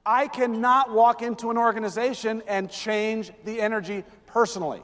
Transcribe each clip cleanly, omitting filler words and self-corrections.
I cannot walk into an organization and change the energy personally.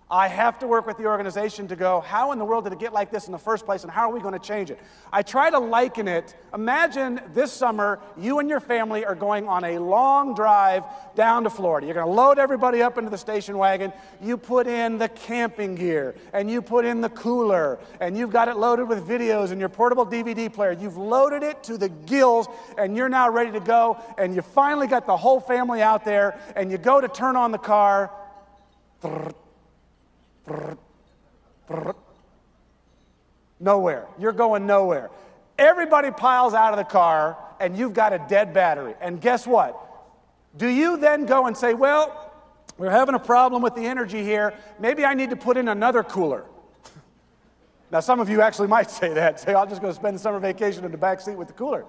I have to work with the organization to go, how in the world did it get like this in the first place, and how are we going to change it? I try to liken it. Imagine this summer, you and your family are going on a long drive down to Florida. You're going to load everybody up into the station wagon. You put in the camping gear, and you put in the cooler, and you've got it loaded with videos and your portable DVD player. You've loaded it to the gills, and you're now ready to go, and you finally got the whole family out there, and you go to turn on the car. Nowhere. You're going nowhere. Everybody piles out of the car, and you've got a dead battery. And guess what? Do you then go and say, well, we're having a problem with the energy here. Maybe I need to put in another cooler. Now, some of you actually might say that. Say, I'll just go spend the summer vacation in the back seat with the cooler.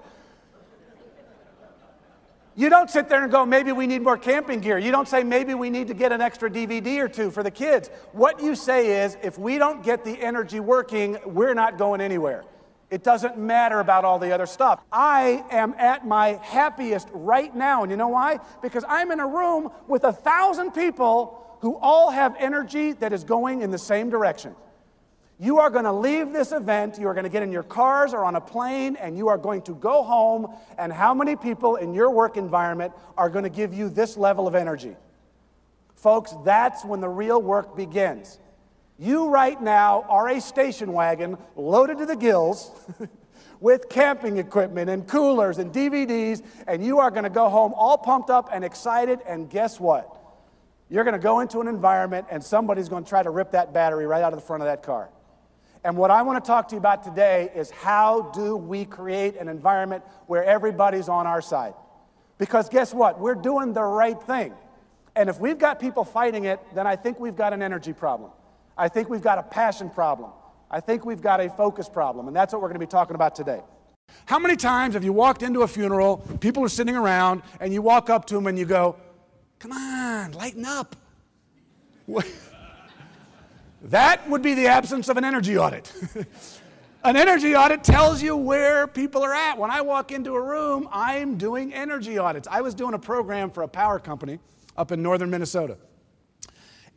You don't sit there and go, maybe we need more camping gear. You don't say, maybe we need to get an extra DVD or two for the kids. What you say is, if we don't get the energy working, we're not going anywhere. It doesn't matter about all the other stuff. I am at my happiest right now, and you know why? Because I'm in a room with 1,000 people who all have energy that is going in the same direction. You are going to leave this event, you are going to get in your cars or on a plane, and you are going to go home, and how many people in your work environment are going to give you this level of energy? Folks, that's when the real work begins. You right now are a station wagon loaded to the gills with camping equipment and coolers and DVDs, and you are going to go home all pumped up and excited, and guess what? You're going to go into an environment, and somebody's going to try to rip that battery right out of the front of that car. And what I want to talk to you about today is how do we create an environment where everybody's on our side? Because guess what? We're doing the right thing. And if we've got people fighting it, then I think we've got an energy problem. I think we've got a passion problem. I think we've got a focus problem. And that's what we're going to be talking about today. How many times have you walked into a funeral, people are sitting around, and you walk up to them and you go, come on, lighten up. That would be the absence of an energy audit. An energy audit tells you where people are at. When I walk into a room, I'm doing energy audits. I was doing a program for a power company up in northern Minnesota.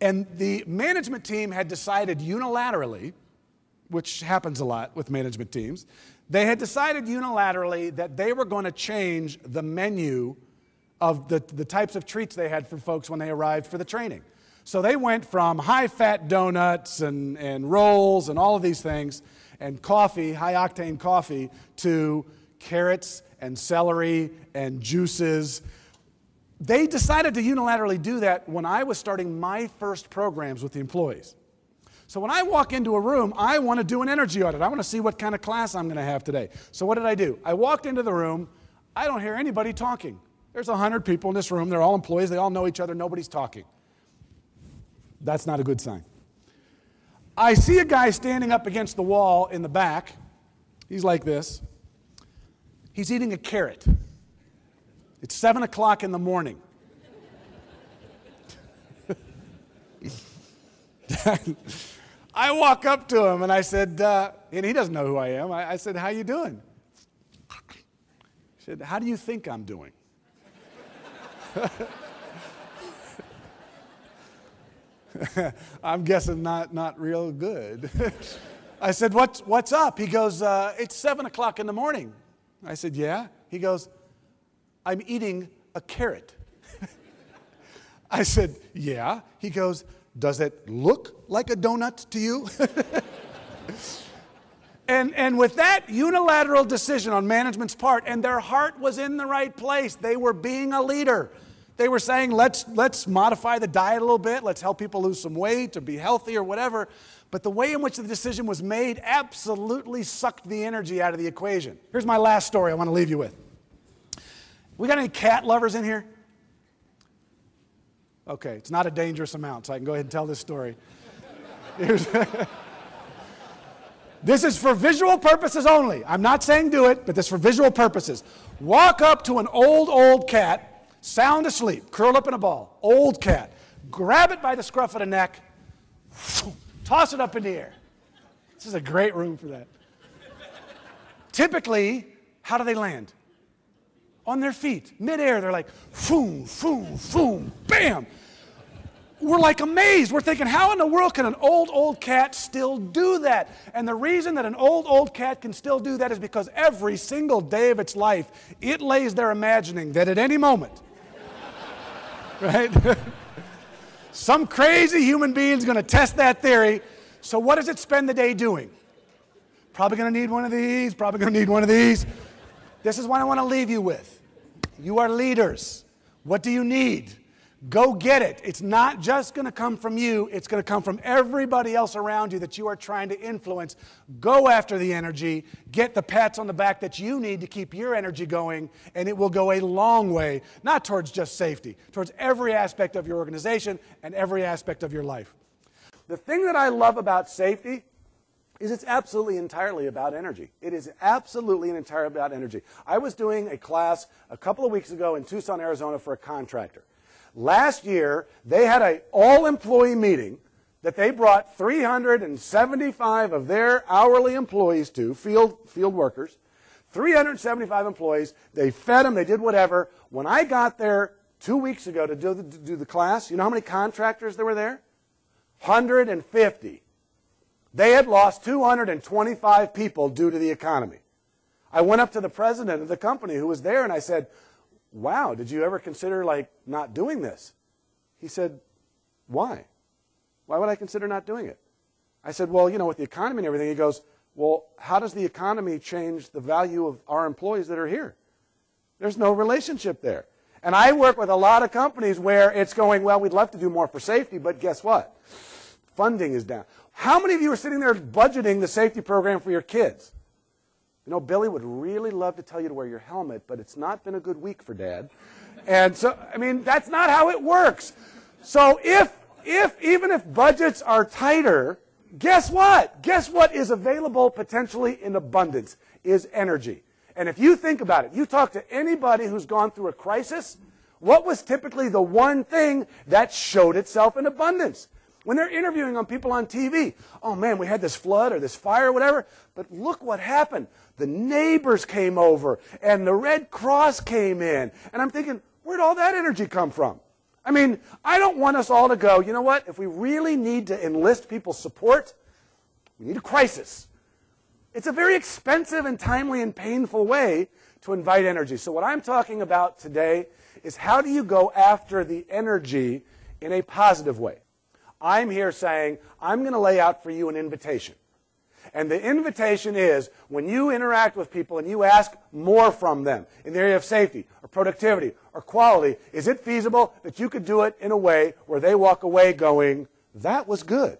And the management team had decided unilaterally, which happens a lot with management teams, they had decided unilaterally that they were going to change the menu of the types of treats they had for folks when they arrived for the training. So they went from high-fat donuts and rolls and all of these things and coffee, high-octane coffee, to carrots and celery and juices. They decided to unilaterally do that when I was starting my first programs with the employees. So when I walk into a room, I want to do an energy audit. I want to see what kind of class I'm going to have today. So what did I do? I walked into the room. I don't hear anybody talking. There's 100 people in this room. They're all employees. They all know each other. Nobody's talking. That's not a good sign. I see a guy standing up against the wall in the back. He's like this. He's eating a carrot. It's 7 o'clock in the morning. I walk up to him and I said, and he doesn't know who I am. I said, how you doing? He said, how do you think I'm doing? I'm guessing not real good. I said, what's up? He goes, it's 7 o'clock in the morning. I said, yeah. He goes, I'm eating a carrot. I said, yeah. He goes, does it look like a donut to you? And with that unilateral decision on management's part, and their heart was in the right place, they were being a leader. They were saying, let's modify the diet a little bit. Let's help people lose some weight or be healthy or whatever. But the way in which the decision was made absolutely sucked the energy out of the equation. Here's my last story I want to leave you with. We got any cat lovers in here? Okay, it's not a dangerous amount, so I can go ahead and tell this story. This is for visual purposes only. I'm not saying do it, but this is for visual purposes. Walk up to an old cat, sound asleep, curled up in a ball, old cat. Grab it by the scruff of the neck, toss it up in the air. This is a great room for that. Typically, how do they land? on their feet, midair. They're like, boom, boom, boom, bam. We're like amazed. We're thinking, how in the world can an old cat still do that? And the reason that an old cat can still do that is because every single day of its life, it lays there imagining that at any moment, right? Some crazy human being's going to test that theory. So what does it spend the day doing? Probably going to need one of these, probably going to need one of these. This is what I want to leave you with. You are leaders. What do you need? Go get it. It's not just going to come from you. It's going to come from everybody else around you that you are trying to influence. Go after the energy. Get the pats on the back that you need to keep your energy going, and it will go a long way, not towards just safety, towards every aspect of your organization and every aspect of your life. The thing that I love about safety is it's absolutely entirely about energy. It is absolutely and entirely about energy. I was doing a class a couple of weeks ago in Tucson, Arizona for a contractor. Last year, they had an all-employee meeting that they brought 375 of their hourly employees to, field workers, 375 employees. They fed them, they did whatever. When I got there 2 weeks ago to do the class, you know how many contractors there were there? 150. They had lost 225 people due to the economy. I went up to the president of the company who was there and I said, wow, did you ever consider not doing this? He said, why? Why would I consider not doing it? I said, well, with the economy and everything. He goes, well, how does the economy change the value of our employees that are here? There's no relationship there. And I work with a lot of companies where it's going, well, we'd love to do more for safety, but guess what? Funding is down. How many of you are sitting there budgeting the safety program for your kids? Billy would really love to tell you to wear your helmet, but it's not been a good week for Dad. And so, that's not how it works. So even if budgets are tighter, guess what? Guess what is available potentially in abundance is energy. And if you think about it, you talk to anybody who's gone through a crisis, what was typically the one thing that showed itself in abundance? When they're interviewing on people on TV, oh man, we had this flood or this fire or whatever, but look what happened. The neighbors came over and the Red Cross came in. And I'm thinking, where'd all that energy come from? I don't want us all to go, you know what, if we really need to enlist people's support, we need a crisis. It's a very expensive and timely and painful way to invite energy. So what I'm talking about today is how do you go after the energy in a positive way? I'm here saying, I'm going to lay out for you an invitation. And the invitation is, when you interact with people and you ask more from them in the area of safety or productivity or quality, is it feasible that you could do it in a way where they walk away going, that was good.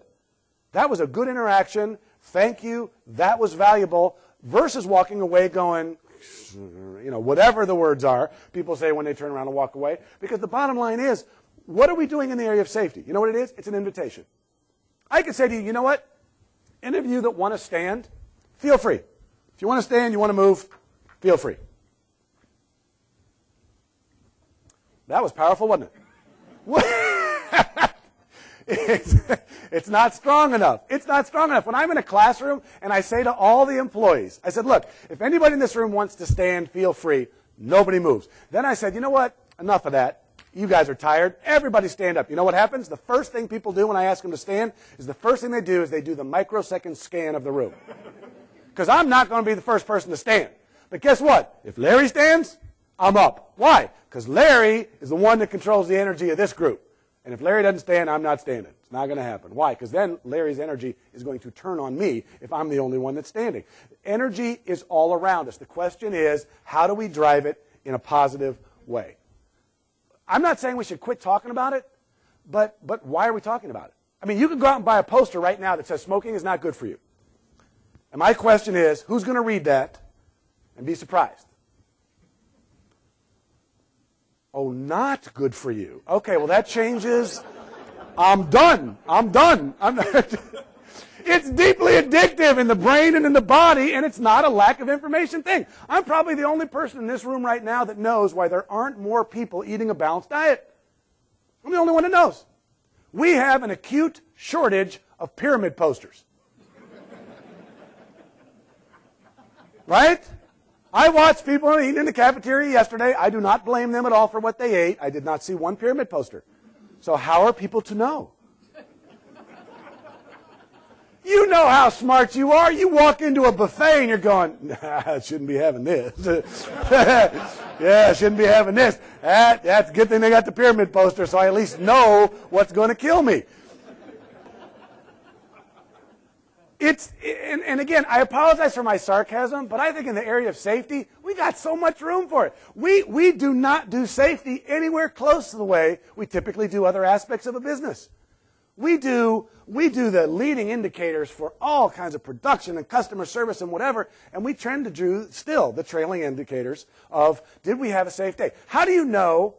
That was a good interaction. Thank you. That was valuable. Versus walking away going, whatever the words are, people say when they turn around and walk away. Because the bottom line is, what are we doing in the area of safety? You know what it is? It's an invitation. I could say to you, you know what? Any of you that want to stand, feel free. If you want to stand, you want to move, feel free. That was powerful, wasn't it? It's not strong enough. It's not strong enough. When I'm in a classroom and I say to all the employees, I said, look, if anybody in this room wants to stand, feel free. Nobody moves. Then I said, you know what? Enough of that. You guys are tired. Everybody stand up. You know what happens? The first thing people do when I ask them to stand is the first thing they do is they do the microsecond scan of the room. Because I'm not going to be the first person to stand. But guess what? If Larry stands, I'm up. Why? Because Larry is the one that controls the energy of this group. And if Larry doesn't stand, I'm not standing. It's not going to happen. Why? Because then Larry's energy is going to turn on me if I'm the only one that's standing. Energy is all around us. The question is, how do we drive it in a positive way? I'm not saying we should quit talking about it, but why are we talking about it? You could go out and buy a poster right now that says smoking is not good for you. And my question is, who's going to read that and be surprised? Oh, not good for you. Okay, well, that changes. I'm done. It's deeply addictive in the brain and in the body, and it's not a lack of information thing. I'm probably the only person in this room right now that knows why there aren't more people eating a balanced diet. I'm the only one that knows. We have an acute shortage of pyramid posters. Right? I watched people eating in the cafeteria yesterday. I do not blame them at all for what they ate. I did not see one pyramid poster. So how are people to know? You know how smart you are. You walk into a buffet and you're going, nah, I shouldn't be having this. Yeah, I shouldn't be having this. That's a good thing they got the pyramid poster, so I at least know what's going to kill me. And again, I apologize for my sarcasm, but I think in the area of safety, we got so much room for it. We do not do safety anywhere close to the way we typically do other aspects of a business. We do the leading indicators for all kinds of production and customer service and whatever, and we tend to do still the trailing indicators of, did we have a safe day? How do you know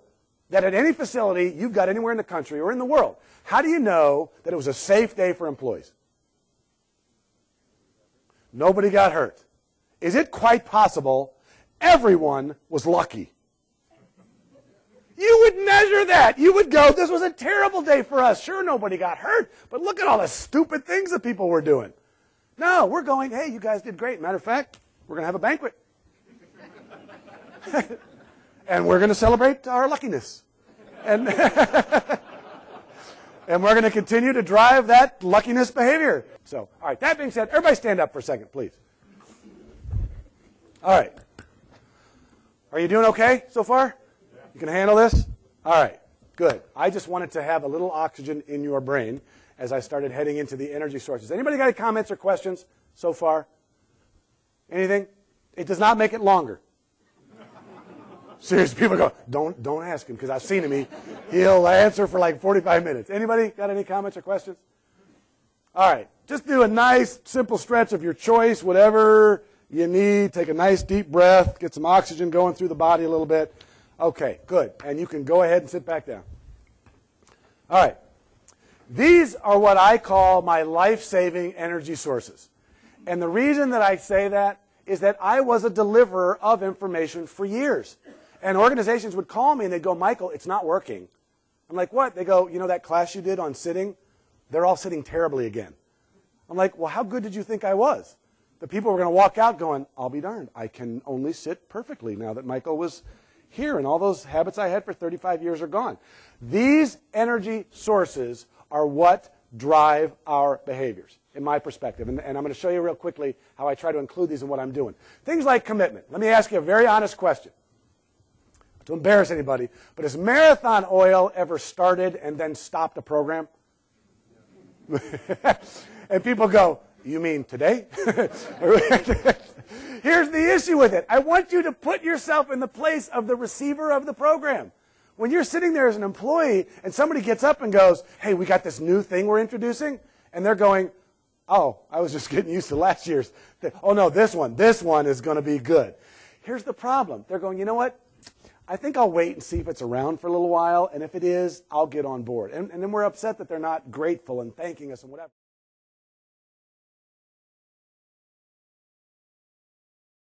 that at any facility you've got anywhere in the country or in the world, how do you know that it was a safe day for employees? Nobody got hurt. Is it quite possible everyone was lucky? You would measure that. You would go, this was a terrible day for us. Sure, nobody got hurt, but look at all the stupid things that people were doing. No, we're going, hey, you guys did great. Matter of fact, we're going to have a banquet. And we're going to celebrate our luckiness. And, and we're going to continue to drive that luckiness behavior. So, all right, that being said, everybody stand up for a second, please. All right. Are you doing okay so far? You can handle this? All right, good. I just wanted to have a little oxygen in your brain as I started heading into the energy sources. Anybody got any comments or questions so far? Anything? It does not make it longer. Seriously, people go, don't ask him, because I've seen him. He'll answer for like 45 minutes. Anybody got any comments or questions? All right, just do a nice, simple stretch of your choice, whatever you need. Take a nice, deep breath. Get some oxygen going through the body a little bit. Okay, good. And you can go ahead and sit back down. All right. These are what I call my life-saving energy sources. And the reason that I say that is that I was a deliverer of information for years. And organizations would call me and they'd go, Michael, it's not working. I'm like, what? They go, you know that class you did on sitting? They're all sitting terribly again. I'm like, well, how good did you think I was? The people were going to walk out going, I'll be darned. I can only sit perfectly now that Michael was here, and all those habits I had for 35 years are gone. These energy sources are what drive our behaviors, in my perspective. And I'm going to show you real quickly how I try to include these in what I'm doing. Things like commitment. Let me ask you a very honest question. Not to embarrass anybody, but has Marathon Oil ever started and then stopped a program? And people go, you mean today? Here's the issue with it. I want you to put yourself in the place of the receiver of the program. When you're sitting there as an employee and somebody gets up and goes, hey, we got this new thing we're introducing, and they're going, oh, I was just getting used to last year's thing. Oh, no, this one is going to be good. Here's the problem. They're going, you know what? I think I'll wait and see if it's around for a little while, and if it is, I'll get on board. And then we're upset that they're not grateful and thanking us and whatever.